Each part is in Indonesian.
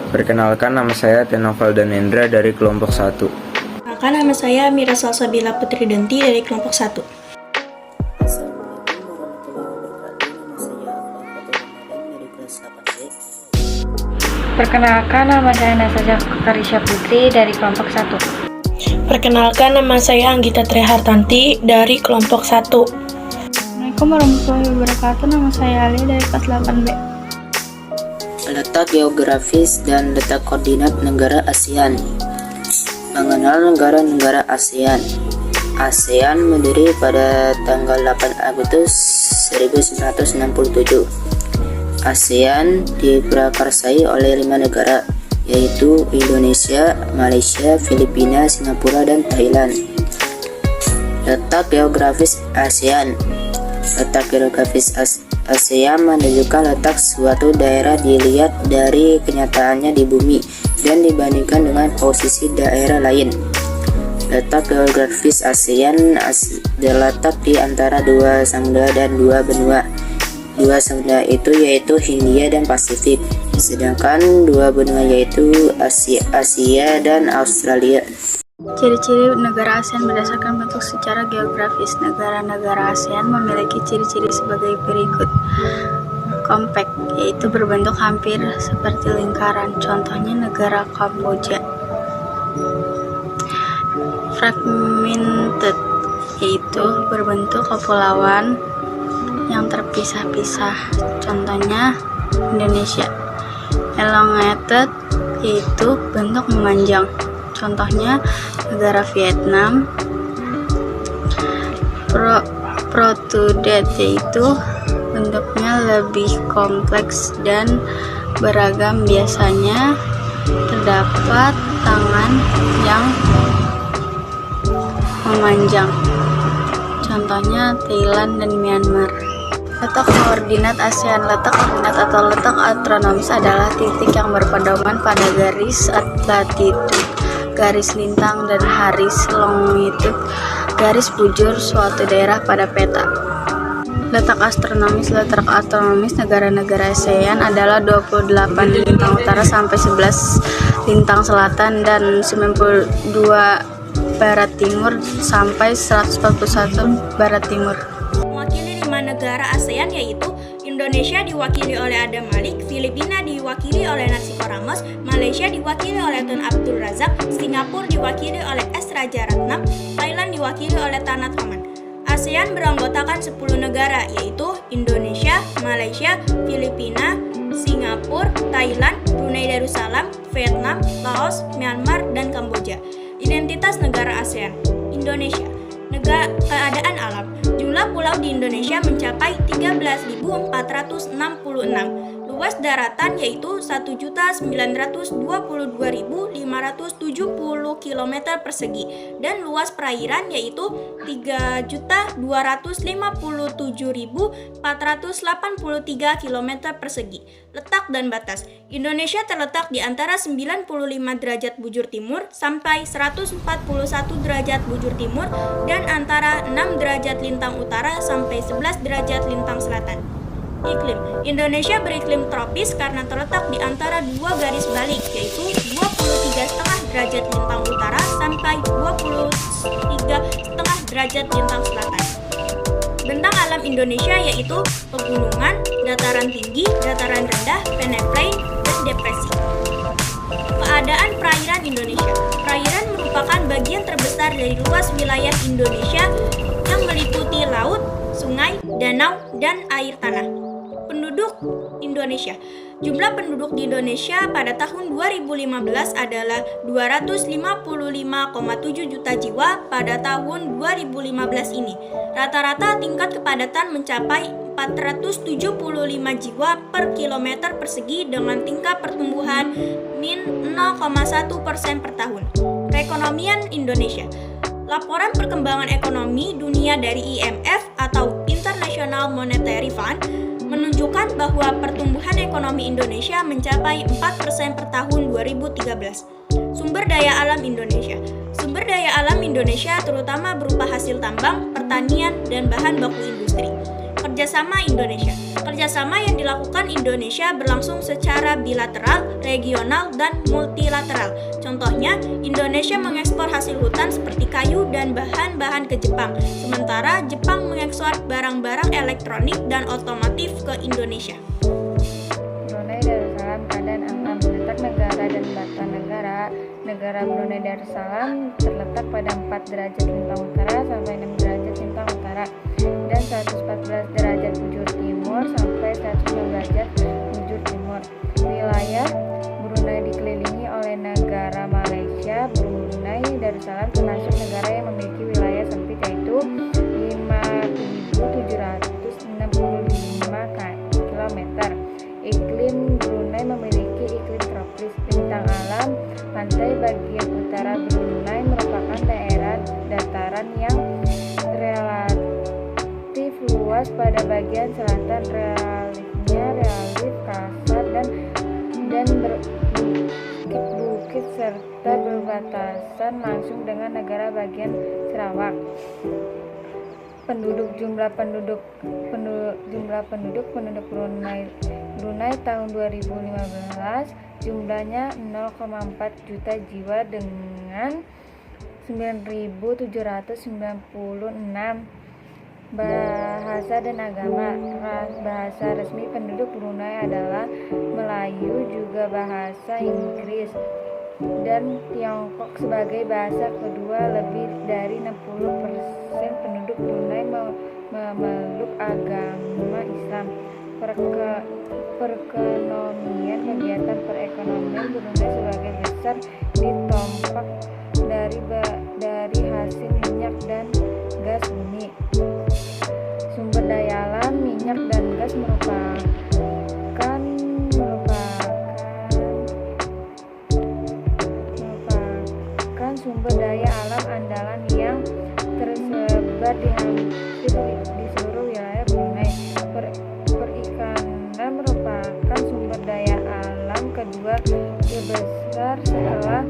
Perkenalkan, nama saya Tenoval Danendra dari kelompok 1. Perkenalkan, nama saya Mira Salsabila Putri Denti dari kelompok 1. Assalamualaikum warahmatullahi wabarakatuh. Nama saya Fatul Ramadan dari kelas 8B. Perkenalkan, nama saya Nasaja Karisya Putri dari kelompok 1. Perkenalkan, nama saya Anggita Trihartanti dari kelompok 1. Assalamualaikum warahmatullahi wabarakatuh. Nama saya Ali dari kelas 8B. Letak geografis dan letak koordinat negara ASEAN. Mengenal negara-negara ASEAN. ASEAN berdiri pada tanggal 8 Agustus 1967. ASEAN diprakarsai oleh 5 negara, yaitu Indonesia, Malaysia, Filipina, Singapura, dan Thailand. Letak geografis ASEAN. Letak geografis ASEAN menunjukkan letak suatu daerah dilihat dari kenyataannya di bumi dan dibandingkan dengan posisi daerah lain. Letak geografis ASEAN terletak di antara dua samudra dan dua benua. Dua samudra itu yaitu Hindia dan Pasifik, sedangkan dua benua yaitu Asia dan Australia. Ciri-ciri negara ASEAN berdasarkan bentuk secara geografis. Negara-negara ASEAN memiliki ciri-ciri sebagai berikut. Kompak, yaitu berbentuk hampir seperti lingkaran. Contohnya negara Kamboja. Fragmented, yaitu berbentuk kepulauan yang terpisah-pisah. Contohnya Indonesia. Elongated, yaitu bentuk memanjang. Contohnya negara Vietnam. Protruded, yaitu bentuknya lebih kompleks dan beragam. Biasanya terdapat tangan yang memanjang. Contohnya Thailand dan Myanmar. Letak koordinat ASEAN. Letak koordinat atau letak astronomis adalah titik yang berpedoman pada garis latitude, garis lintang, dan garis longitude, garis bujur suatu daerah pada peta. Letak astronomis. Letak astronomis negara-negara ASEAN adalah 28 lintang utara sampai 11 lintang selatan dan 92 barat timur sampai 141 barat timur. Mewakili 5 negara ASEAN yaitu Indonesia diwakili oleh Adam Malik, Filipina diwakili oleh Narsiko Ramos, Malaysia diwakili oleh Tun Abdul Razak, Singapura diwakili oleh S. Rajaratnam, Thailand diwakili oleh Tanat Haman. ASEAN beranggotakan 10 negara yaitu Indonesia, Malaysia, Filipina, Singapura, Thailand, Brunei Darussalam, Vietnam, Laos, Myanmar, dan Kamboja. Identitas negara ASEAN. Indonesia. Keadaan alam. Jumlah pulau di Indonesia mencapai 13.466. Luas daratan yaitu 1.922.570 km persegi dan luas perairan yaitu 3.257.483 km persegi. Letak dan batas. Indonesia terletak di antara 95 derajat bujur timur sampai 141 derajat bujur timur dan antara 6 derajat lintang utara sampai 11 derajat lintang selatan. Iklim. Indonesia beriklim tropis karena terletak di antara dua garis balik yaitu 23,5 derajat lintang utara sampai 23,5 derajat lintang selatan. Bentang alam Indonesia yaitu pegunungan, dataran tinggi, dataran rendah, peneplain, dan depresi. Keadaan perairan Indonesia. Perairan merupakan bagian terbesar dari luas wilayah Indonesia yang meliputi laut, sungai, danau, dan air tanah. Penduduk Indonesia. Jumlah penduduk di Indonesia pada tahun 2015 adalah 255,7 juta jiwa pada tahun 2015 ini. Rata-rata tingkat kepadatan mencapai 475 jiwa per kilometer persegi dengan tingkat pertumbuhan min 0,1% per tahun. Perekonomian Indonesia. Laporan perkembangan ekonomi dunia dari IMF atau International Monetary Fund menunjukkan bahwa pertumbuhan ekonomi Indonesia mencapai 4% per tahun 2013. Sumber daya alam Indonesia. Sumber daya alam Indonesia terutama berupa hasil tambang, pertanian, dan bahan baku industri. Kerjasama Indonesia. Kerjasama yang dilakukan Indonesia berlangsung secara bilateral, regional, dan multilateral. Contohnya, Indonesia mengekspor hasil hutan seperti kayu dan bahan-bahan ke Jepang, sementara Jepang mengekspor barang-barang elektronik dan otomotif ke Indonesia. Brunei Darussalam keadaan alam letak negara dan bata negara. Negara Brunei Darussalam terletak pada 4 derajat lintang utara sampai 6 derajat lintang utara dan 114 derajat bujur timur sampai 105 derajat bujur timur. Wilayah Brunei dikelilingi oleh negara Malaysia. Brunei Darussalam termasuk negara yang memiliki wilayah sempit yaitu 5.765 km. Iklim Brunei memiliki iklim tropis. Bintang alam pantai bagian utara Brunei merupakan daerah dataran yang relatif luas. Pada bagian selatan reliefnya relief kasar dan berbukit-bukit serta berbatasan langsung dengan negara bagian Sarawak. Jumlah penduduk Brunei tahun 2015 jumlahnya 0,4 juta jiwa dengan 9.796 bahasa dan agama. Bahasa resmi penduduk Brunei adalah Melayu, juga bahasa Inggris dan Tiongkok sebagai bahasa kedua. Lebih dari 60% penduduk Brunei memeluk agama Islam. Kegiatan perekonomian Brunei sebagai besar ditopang dari hasil minyak dan gas bumi. Sumber daya alam minyak dan gas merupakan sumber daya alam andalan yang tersebar di hampir di seluruh wilayah Brunei. Perikanan merupakan sumber daya alam kedua terbesar setelah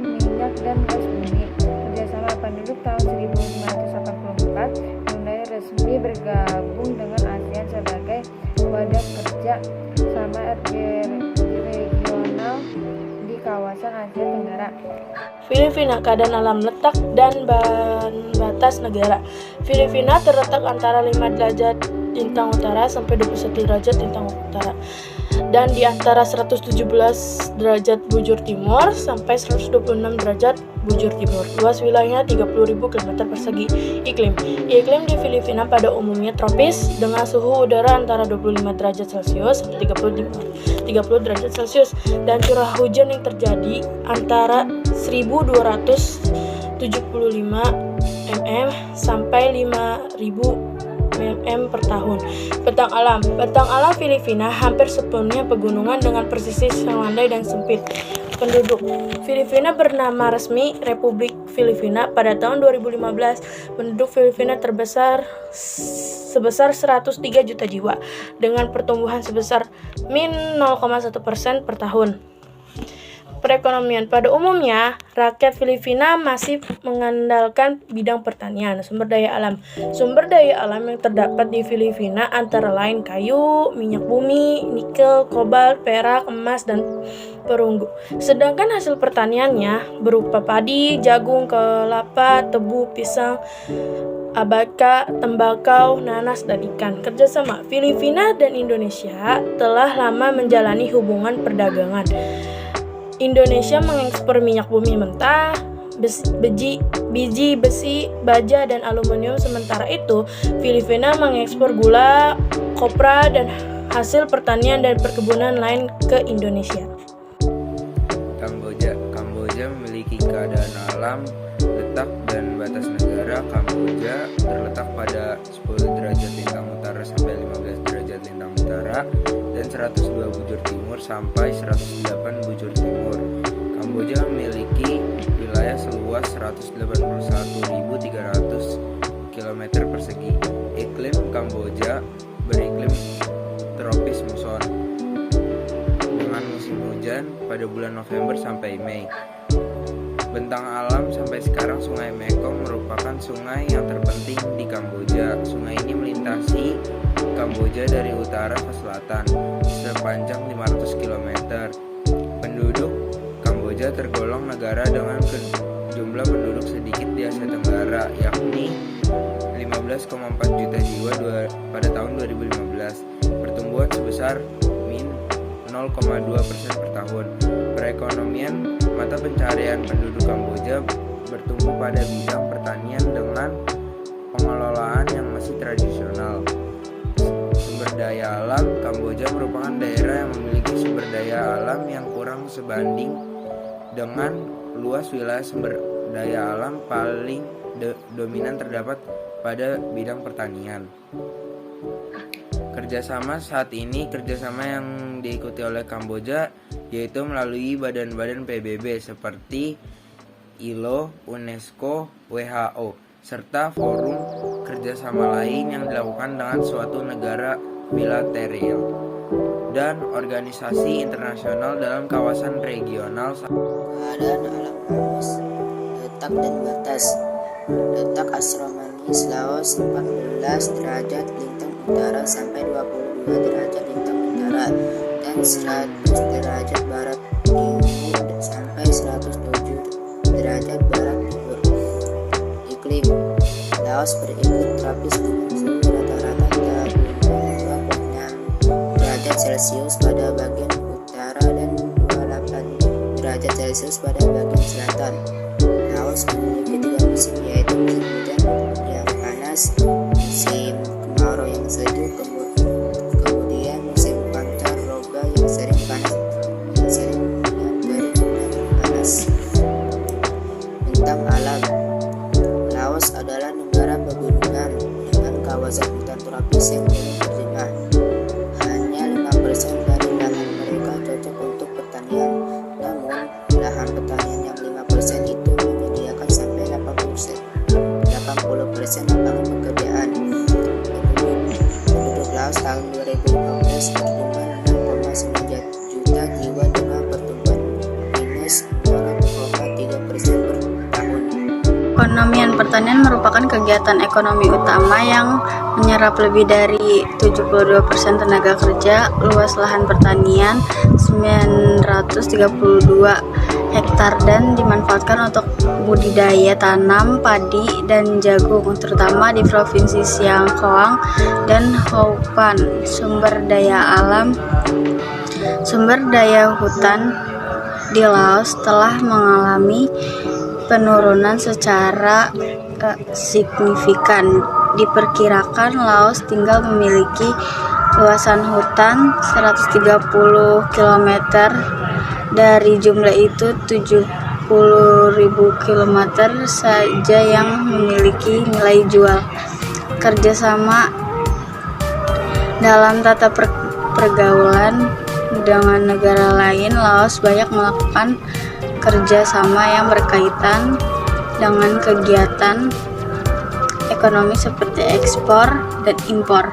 minyak dan gas bumi. Kerjasama penduduk tahun 1584, Brunei resmi bergabung dengan ASEAN sebagai wadah kerja sama regional di kawasan Asia Tenggara. Filipina, keadaan alam letak dan batas negara. Filipina terletak antara 5 derajat lintang utara sampai 21 derajat lintang utara dan di antara 117 derajat bujur timur sampai 126 derajat bujur timur. Luas wilayahnya 30.000 km persegi. Iklim di Filipina pada umumnya tropis dengan suhu udara antara 25 derajat Celcius sampai 30 derajat Celcius dan curah hujan yang terjadi antara 1.275 mm sampai 5.000 mm per tahun. Bentang alam Filipina hampir sepenuhnya pegunungan dengan pesisir yang landai dan sempit. Penduduk Filipina bernama resmi Republik Filipina. Pada tahun 2015, penduduk Filipina sebesar 103 juta jiwa dengan pertumbuhan sebesar min 0,1% per tahun. Perekonomian pada umumnya, rakyat Filipina masih mengandalkan bidang pertanian. Sumber daya alam yang terdapat di Filipina antara lain kayu, minyak bumi, nikel, kobalt, perak, emas, dan perunggu. Sedangkan hasil pertaniannya berupa padi, jagung, kelapa, tebu, pisang, abaka, tembakau, nanas, dan ikan. Kerjasama Filipina dan Indonesia telah lama menjalani hubungan perdagangan. Indonesia mengekspor minyak bumi mentah, biji besi, baja, dan aluminium. Sementara itu, Filipina mengekspor gula, kopra, dan hasil pertanian dan perkebunan lain ke Indonesia. Kamboja memiliki keadaan alam, letak, dan batas negara. Kamboja terletak pada 10 derajat lintang utara sampai 15 derajat lintang utara dan 102 bujur timur sampai 108 bujur timur. Kamboja memiliki wilayah seluas 181.300 km persegi. Iklim Kamboja beriklim tropis muson dengan musim hujan pada bulan November sampai Mei. Bentang alam sampai sekarang Sungai Mekong merupakan sungai yang terpenting di Kamboja. Sungai ini melintasi Kamboja dari utara ke selatan sepanjang 500 km. Penduduk Kamboja tergolong negara dengan jumlah penduduk sedikit di Asia Tenggara, yakni 15,4 juta jiwa pada tahun 2015. Pertumbuhan sebesar min 0,2% per tahun. Perekonomian mata pencarian penduduk Kamboja bertumbuh pada bidang pertanian dengan pengelolaan yang masih tradisional. Sumber daya alam Kamboja merupakan daerah yang memiliki sumber daya alam yang kurang sebanding dengan luas wilayah sumber daya alam paling dominan terdapat pada bidang pertanian. Kerjasama yang diikuti oleh Kamboja yaitu melalui badan-badan PBB seperti ILO, UNESCO, WHO, serta forum kerjasama lain yang dilakukan dengan suatu negara bilateral dan organisasi internasional dalam kawasan regional. Keadaan alam Laos, letak dan batas. Letak astronomis Laos 14 derajat lintang utara sampai 22 derajat lintang utara dan 100 derajat barat timur sampai 107 derajat barat timur. Iklim Laos beriklim tropis dengan suhu rata-rata 22,6 derajat Celcius pada bagian utara dan 28 derajat Celcius pada bagian selatan. Laos memiliki 3 musim, yaitu musim hujan yang panas, musim kemarau yang sejuk, kemudian musim pancaroba yang sering panas, sering kering dan panas. Bentang alam Laos adalah negara pegunungan dengan kawasan hutan tropis yang belum terjemah. Hanya 5% dari lahan mereka cocok untuk pertanian, namun lahan pertanian yang 5% itu menyediakan sampai 80% lapangan pekerjaan. Penduduk Laos tahun 2015 berjumlah 6,9 juta jiwa dengan pertumbuhan minus 0,3% per tahun. Perekonomian pertanian merupakan kegiatan ekonomi utama yang menyerap lebih dari 72% tenaga kerja. Luas lahan pertanian 932 hektar dan dimanfaatkan untuk budidaya tanam padi dan jagung, terutama di Provinsi Siang Khoang dan Houpan. Sumber daya hutan di Laos telah mengalami penurunan secara signifikan. Diperkirakan Laos tinggal memiliki luasan hutan 130 km. Dari jumlah itu 70.000 km saja yang memiliki nilai jual. Kerjasama dalam tata pergaulan dengan negara lain, Laos banyak melakukan kerjasama yang berkaitan dengan kegiatan ekonomi seperti ekspor dan impor.